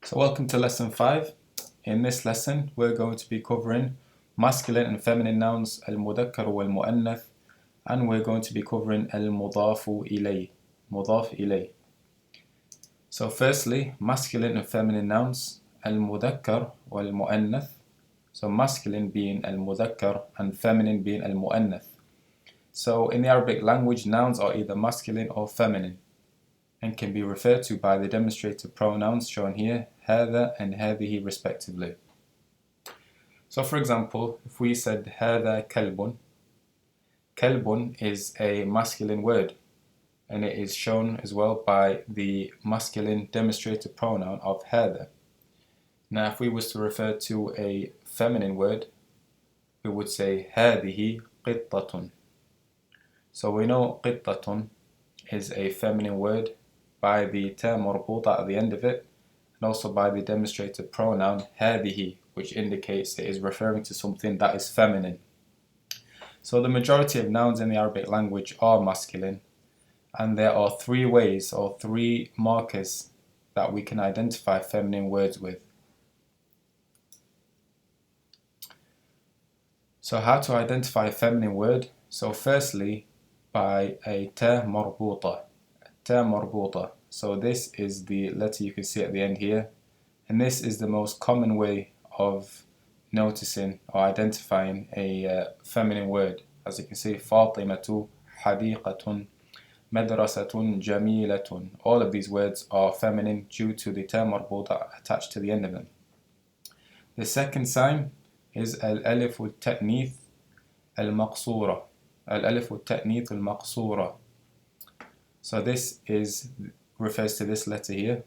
So welcome to lesson 5. In this lesson we're going to be covering masculine and feminine nouns al-mudakkar wal-mu'annath, and we're going to be covering al-mudafu ilay, mudaf ilay. So firstly, masculine and feminine nouns al-mudakkar wal-mu'annath. So masculine being al-mudakkar and feminine being al-mu'annath. So in the Arabic language, nouns are either masculine or feminine and can be referred to by the demonstrative pronouns shown here, هذا and هذه respectively. So for example, if we said هذا كلب, كلب is a masculine word and it is shown as well by the masculine demonstrative pronoun of هذا. Now if we was to refer to a feminine word, we would say هذه قطة. So we know قطة is a feminine word by the ta marbuta at the end of it, and also by the demonstrative pronoun هذه, which indicates it is referring to something that is feminine. So the majority of nouns in the Arabic language are masculine, and there are three ways or three markers that we can identify feminine words with. So how to identify a feminine word? So firstly, by a ta marbuta. Ta marbuta. So this is the letter you can see at the end here, and this is the most common way of noticing or identifying a feminine word. As you can see, Fatimatu, Hadiqatun, Madrasatun, Jamilatun. All of these words are feminine due to the ta marbuta attached to the end of them. The second sign is al-alif al-ta'nith al-maqsura. Al-alif al-ta'nith al-maqsura. So this refers to this letter here,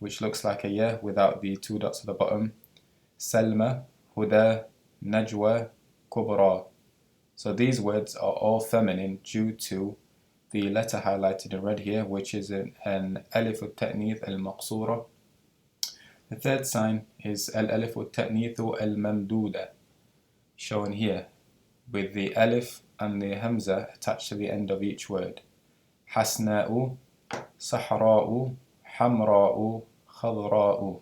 which looks like a ya without the two dots at the bottom. Salma, Huda, Najwa, Kubra. So these words are all feminine due to the letter highlighted in red here, which is an alif al-ta'nith al-maqsura. The third sign is al-alif al-ta'nith al-mamduda, shown here, with the alif and the hamza attached to the end of each word. Hasna'u, Sahra'u, Hamra'u, Khadra'u.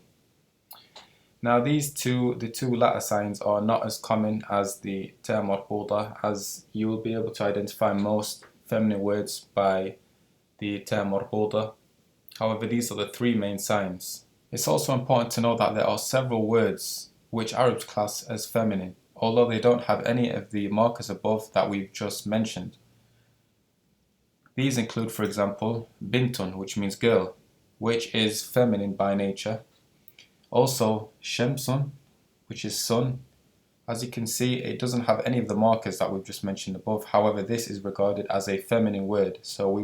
Now the two latter signs are not as common as the ta marbuta, as you will be able to identify most feminine words by the ta marbuta. However, these are the three main signs. It's also important to know that there are several words which Arabs class as feminine, although they don't have any of the markers above that we've just mentioned. These include, for example, bintun, which means girl, which is feminine by nature. Also, shamsun, which is sun. As you can see, it doesn't have any of the markers that we've just mentioned above. However, this is regarded as a feminine word. So we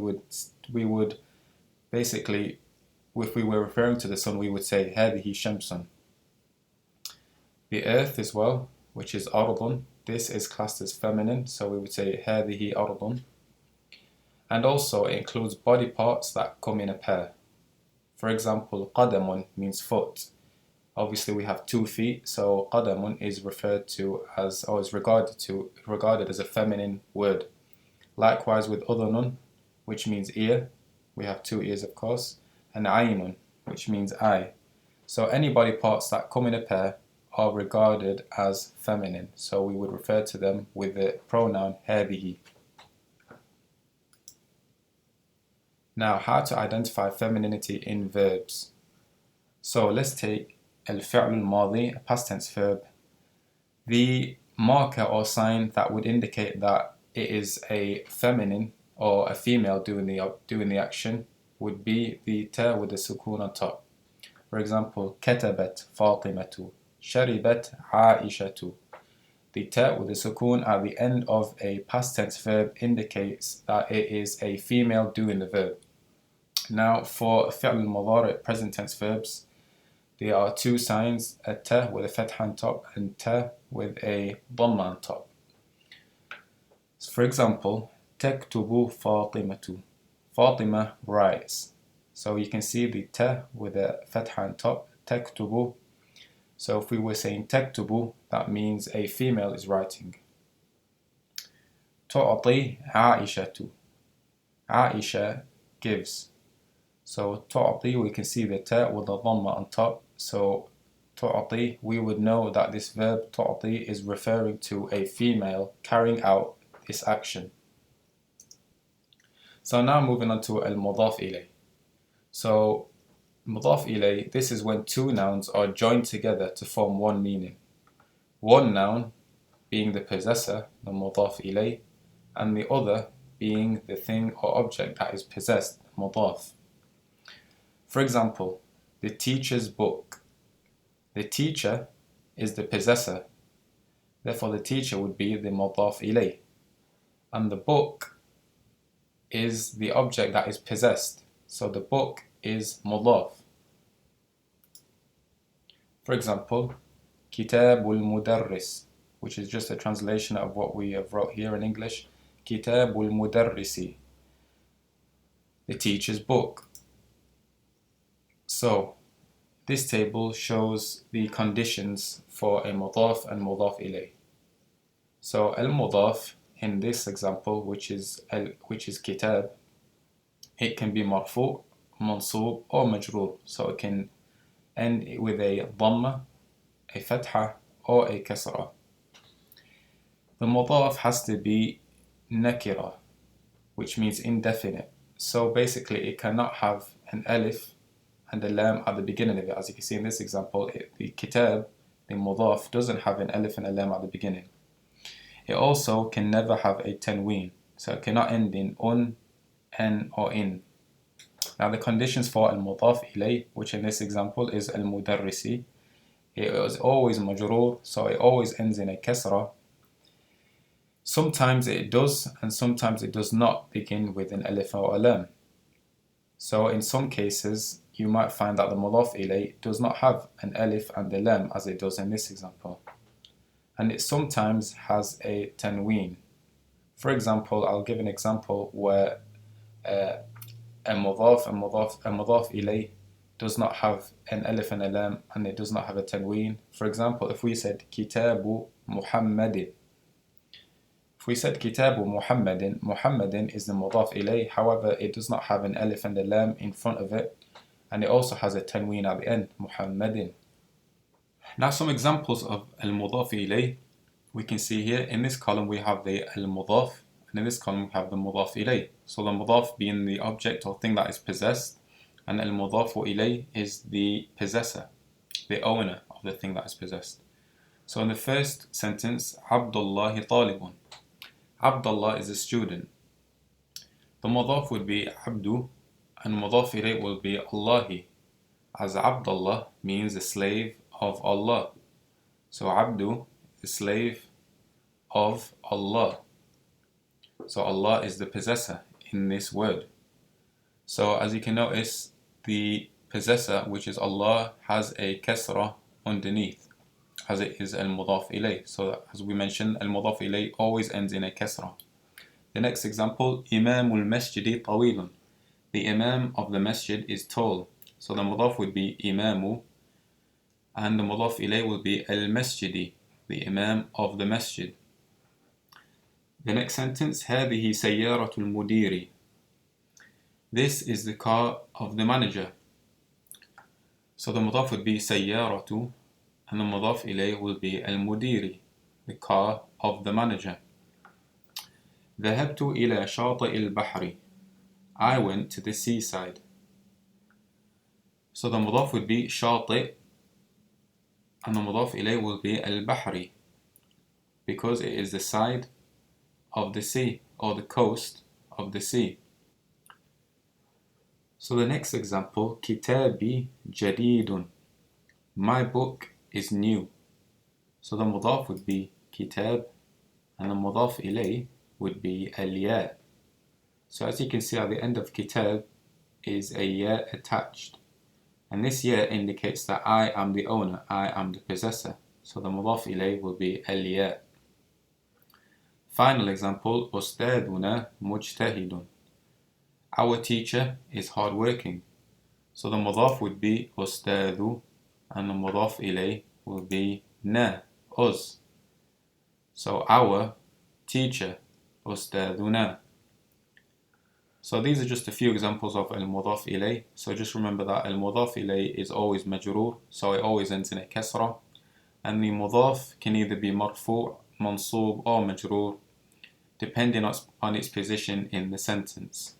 would basically, if we were referring to the sun, we would say هذه shamsun. The earth as well, which is ardun. This is classed as feminine, so we would say هذه ardun. And also it includes body parts that come in a pair. For example, qadamun means foot. Obviously we have 2 feet, so qadamun is referred to as, or is regarded as a feminine word. Likewise with udhunun, which means ear. We have 2 ears, of course. And aynun, which means eye. So any body parts that come in a pair are regarded as feminine, so we would refer to them with the pronoun هذه. Now, how to identify femininity in verbs. So let's take al-fi'l al-madi, a past tense verb. The marker or sign that would indicate that it is a feminine or a female doing the action would be the ta with the sukun on top. For example, katabat Fatimatu, sharibat Aishatu. The ta with the sukun at the end of a past tense verb indicates that it is a female doing the verb. Now for fi'l al-mudari, present tense verbs, there are 2 signs, a ta with a fatha on top and ta with a dhamma on top. So for example, taktubu Fatimatu. Fatima writes. So you can see the ta with a fatha on top, taktubu. So if we were saying taktubu, that means a female is writing. Tu'ati Aishatu. Aisha gives. So تعطي, we can see the ta with the dhamma on top. So تعطي, we would know that this verb تعطي is referring to a female carrying out this action. So now moving on to al-mudaf ilay. So mudaf ilay, this is when two nouns are joined together to form one meaning. One noun being the possessor, the mudaf ilay, and the other being the thing or object that is possessed, mudaf. For example, the teacher's book. The teacher is the possessor. Therefore, the teacher would be the mudaf ilay. And the book is the object that is possessed. So the book is mudaf. For example, kitabul mudarris, which is just a translation of what we have wrote here in English. Kitabul mudarrisi, the teacher's book. So this table shows the conditions for a mudaf and mudaf ilay. So al-mudaf in this example, which is kitab, it can be marfu', mansub, or majroor. So it can end with a dhamma, a fatha, or a kasra. The mudaf has to be nakira, which means indefinite. So basically it cannot have an alif and a lam at the beginning of it. As you can see in this example, the kitab, the mudaf, doesn't have an alif and a lam at the beginning. It also can never have a tanween, so it cannot end in un, an, or in. Now the conditions for al-mudaf ilay, which in this example is al-mudarrisi, it is always majroor, so it always ends in a kasra. Sometimes it does, and sometimes it does not begin with an alif or a lam. So in some cases, you might find that the mudaf ilay does not have an alif and a lam as it does in this example. And it sometimes has a tanween. For example, I'll give an example where a mudaf ilay does not have an alif and a lam, and it does not have a tanween. For example, if we said kitabu Muhammadin. If we said kitabu Muhammadin, Muhammadin is the mudaf ilay, however it does not have an alif and a lam in front of it, and it also has a tanween at the end, Muhammadin. Now some examples of al-mudaf ilay we can see here. In this column we have the al-mudaf, and in this column we have the mudaf ilay. So the mudaf being the object or thing that is possessed, and al-mudafu ilay is the possessor, the owner of the thing that is possessed. So in the first sentence, Abdullahi talibun. Abdullah is a student. The mudaf would be abdu, and mudaf ilay will be Allahi, as Abdullah means a slave of Allah. So abdu, the slave of Allah. So Allah is the possessor in this word. So as you can notice, the possessor, which is Allah, has a kasra underneath, as it is al-mudaf ilay. So as we mentioned, al-mudaf ilay always ends in a kasra. The next example, Imamul masjidi tawilun. The imam of the masjid is tall. So the mudaf would be imamu, and the mudaf ilay will be al-masjidi, the imam of the masjid. The next sentence, هذه سيارة المدير. This is the car of the manager. So the mudaf would be سيارة, and the mudaf ilay will be al-mudiri, the car of the manager. ذهبت إلى شاطئ البحر. I went to the seaside. So the mudaf would be شاطئ, and the mudaf ilay will be al-bahri, because it is the side of the sea, or the coast of the sea. So the next example, kitabi jadidun. My book is new. So the mudaf would be kitab, and the mudaf ilay would be al-ya. So as you can see at the end of kitab is a ya attached. And this ya indicates that I am the owner, I am the possessor. So the mudaf ilay will be al-ya. Final example, Ustaduna mujtahidun. Our teacher is hardworking. So the mudaf would be Ustadu, and the mudaf ilay will be na, us. So our teacher, Ustaduna. So these are just a few examples of al-mudaf ilay. So just remember that al-mudaf ilay is always majroor, so it always ends in a kasra. And the mudaf can either be marfu', mansoob or majroor, depending on its position in the sentence.